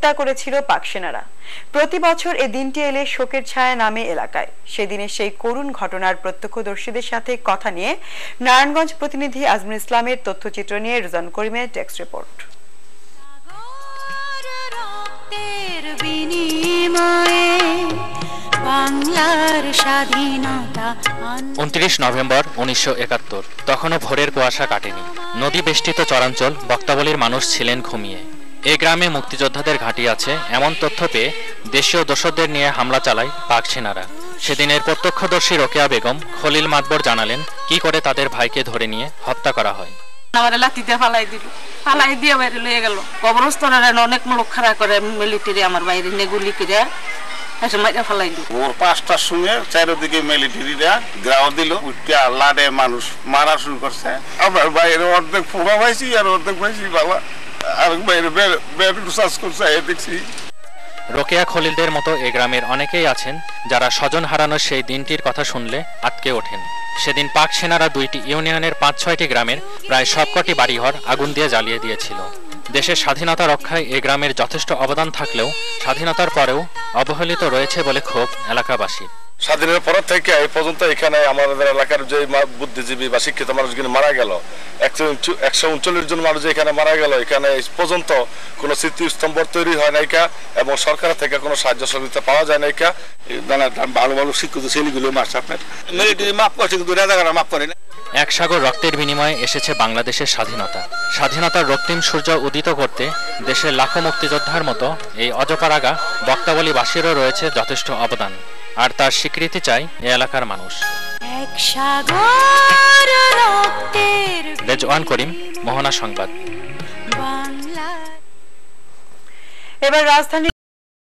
হত্যা করেছিল পাক সেনারা। প্রতি বছর এই দিনটি এলে শোকের ছায়া নামে এলাকায়। সেদিনের সেই করুণ ঘটনার প্রত্যক্ষদর্শীদের সাথে কথা নিয়ে নারায়ণগঞ্জ প্রতিনিধি আজমুল ইসলামের তথ্যচিত্র নিয়ে রেজান করিমের টেক্সট রিপোর্ট। 29 নভেম্বর 1971। তখনও ভোরের কুয়াশা কাটেনি। নদী বেষ্টিত চরাঞ্চল বক্তাবলীর মানুষ ছিলেন ঘুমিয়ে। এই গ্রামে মুক্তিযোদ্ধাদের ঘাঁটি আছে এমন তথ্য পেয়ে দেশীয় দোসরদের নিয়ে হামলা চালায় পাক সেনারা। সেদিনের প্রত্যক্ষদর্শী রোকেয়া বেগম খলিল মাতবর জানালেন কি করে তাদের ভাইকে ধরে নিয়ে হত্যা করা হয়। আমার লাঠিতে ফালাই দিল, ফালাই দিয়ে বাইরে লয়ে গেল। কবরস্থানের অনেক লোক খাড়া করে মিলিটারি আমার বাইরে নেগুলি করে ফালাই দিল। ভোর 5টার সময় চারিদিকে মিলিটারিরা গ্রাও দিল, উঠে লাডে মানুষ মারা শুরু করছে। আমার বাইরে অর্ধেক ফোড়া পাইছি আর অর্ধেক পাইছি বাবা, আর বাইরে বেড রিসার্চ করছে দেখছি। রোকেয়া খলিলদের মতো এ গ্রামের অনেকেই আছেন যারা স্বজন হারানোর সেই দিনটির কথা শুনলে আটকে ওঠেন। সেদিন পাক সেনারা 2টি ইউনিয়নের 5-6টি গ্রামের প্রায় সবকটি বাড়িঘর আগুন দিয়ে জ্বালিয়ে দিয়েছিল। দেশের স্বাধীনতা রক্ষায় এ গ্রামের যথেষ্ট অবদান থাকলেও স্বাধীনতার পরেও অবহেলিত রয়েছে বলে ক্ষোভ এলাকাবাসীর। স্বাধীনের পর থেকে এই পর্যন্ত এখানে আমাদের এলাকার যে বুদ্ধিজীবী বা শিক্ষিত মানুষগুলো মারা গেল, 139 জন মানুষ এখানে মারা গেল, এখানে এই পর্যন্ত কোনো স্মৃতিস্তম্ভ তৈরি হয় নাইকা এবং সরকার থেকে কোনো সাহায্য সহযোগিতা পাওয়া যায় নাইকা। ভালো ভালো শিক্ষিত ছেলেগুলো মাস্টার মিলিটারি মাফ করছে কিন্তু রাজাকাররা মাফ করে না। এক সাগর রক্তের বিনিময়ে এসেছে বাংলাদেশের স্বাধীনতা। স্বাধীনতার রক্তিম সূর্য উদিত করতে দেশের লাখো মুক্তিযোদ্ধার মতো এই অজপাড়াগা বক্তাবলীবাসীরও রয়েছে যথেষ্ট অবদান, আর তার স্বীকৃতি চায় এ এলাকার মানুষ। রেজওয়ান করিম, মোহনা সংবাদ। এবার রাজধানী